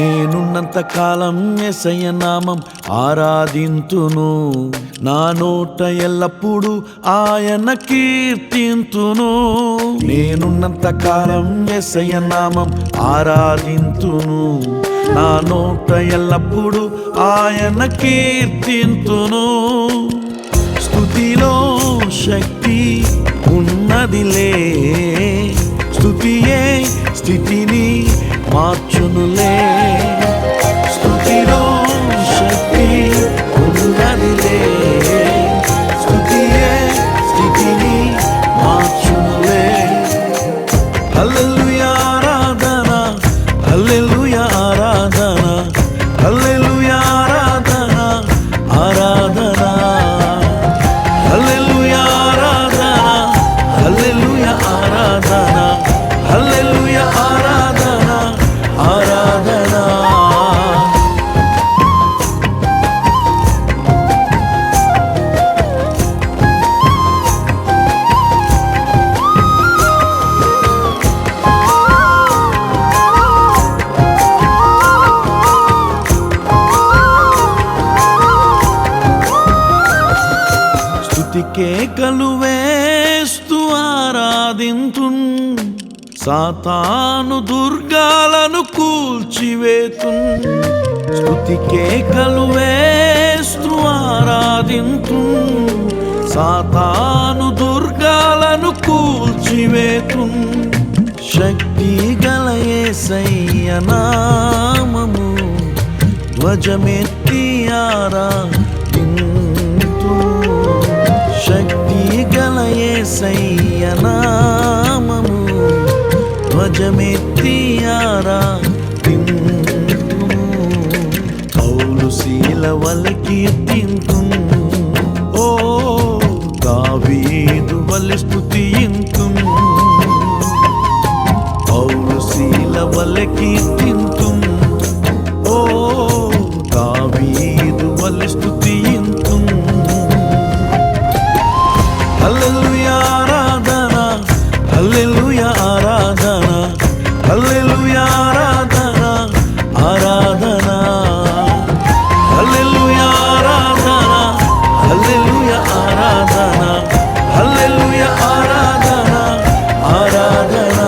నేనున్నంత కాలం యేసయ్య నామం ఆరాధింతును, నా నోట ఎల్లప్పుడూ ఆయన కీర్తింతును. నేనున్నంత కాలం యేసయ్య నామం ఆరాధింతును, నా నోట ఎల్లప్పుడూ ఆయన కీర్తింతును. స్తుతిలో శక్తి ఉన్నదిలే, స్తుతియే స్థితిని మార్చునులే. స్తుతిలో శక్తి ఉన్నదిలే, స్తుతియే స్థితిని మార్చునులే. హల్లెలూయా ఆరాధన, హల్లెలూయా ఆరాధన, హల్లెలూయా ఆరాధన, ఆరాధన. హల్లెలూయా ఆరాధన, హల్లెలూయా ఆరాధన, హల్లెలూయా ఆరాధన, ఆరాధన. కేకలు వేస్తూ ఆరాధింతున్, సాతాను దుర్గాలను కూల్చివేతున్. స్తుతి కేకలు వేస్తూ ఆరాధింతున్, సాతాను దుర్గాలను కూల్చివేతున్. శక్తి గల యేసయ్య నామము ధ్వజమెత్తి శక్తి గల యేసయ్య నామము ధ్వజమెత్తి ఆరాధింతుము. పౌలు శీలవలె కీర్తింతుము, ఓ దావీదు వలె స్తుతింతుము. పౌలు శీలవలె కీర్తింతుము, ఓ దావీదు వలె స్తుతింతుము. హల్లెలూయా ఆరాధన, హల్లెలూయా ఆరాధన, హల్లెలూయా ఆరాధన, ఆరాధన. హల్లెలూయా ఆరాధన, హల్లెలూయా ఆరాధన, హల్లెలూయా ఆరాధన, ఆరాధన.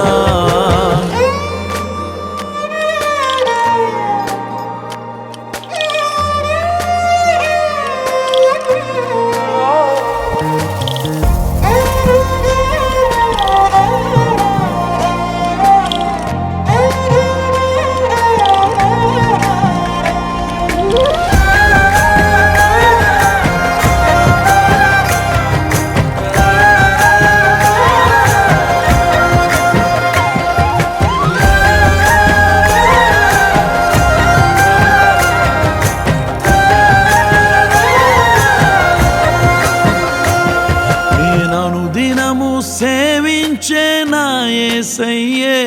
సేవించే నా యేసయ్యే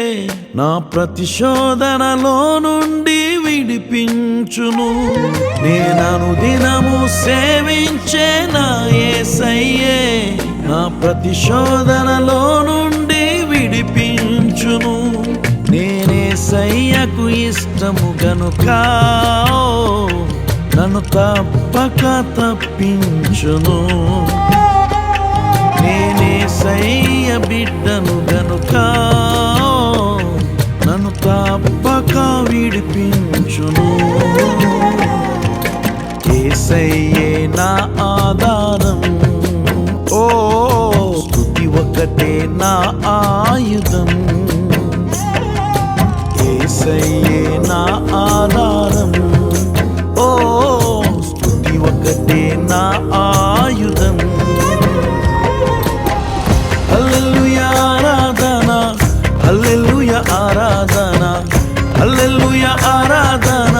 నా ప్రతిశోధనలో నుండి విడిపించును. నేననుదినము సేవించే నా యేసయ్యే నా ప్రతిశోధనలో నుండి విడిపించును. నేనేసయ్యకు ఇష్టము గనుక నన్ను తప్పక తప్పించును. నేనేసయ్య బిడ్డను గనుక నన్ను తప్పక విడిపించును. యేసయ్యే నా ఆధారం, ఓ స్తుతి ఒకటే నా ఆయుధం. యేసయ్యే నా ఆధారం, ఓ స్తుతి ఒకటే నా ఆయుధం. హల్లెలూయా ఆరాధన, హల్లెలూయా ఆరాధన, హల్లెలూయా ఆరాధన,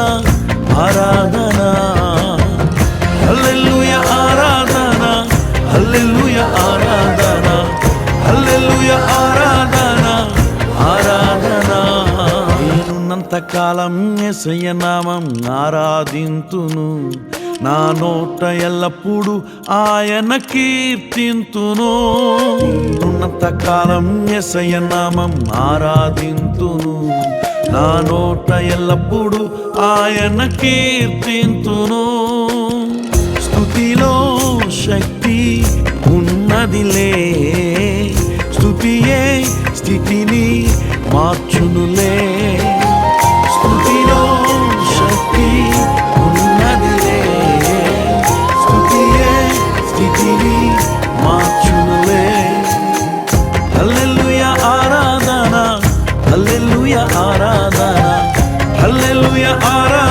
ఆరాధన. హల్లెలూయా ఆరాధన, హల్లెలూయా ఆరాధన, హల్లెలూయా ఆరాధన, ఆరాధన. నేనున్నంత కాలం యేసయ్య నామం ఆరాధింతును, నా నోట ఎల్లప్పుడూ ఆయన కీర్తింతును. ఉన్నంత కాలం యేసయ్య నామం ఆరాధింతును, నా నోట ఎల్లప్పుడు ఆయన కీర్తింతును. స్తుతిలో శక్తి ఉన్నదిలే, స్తుతియే స్థితిని మార్చునులే. స్తుతిలో శక్తి ఉన్నదిలే, స్తుతియే స్థితిని మార్చునులే. హల్లెలూయా ఆరాధన, హల్లెలూయా ఆరాధన, హల్లెలూయా ఆరాధన.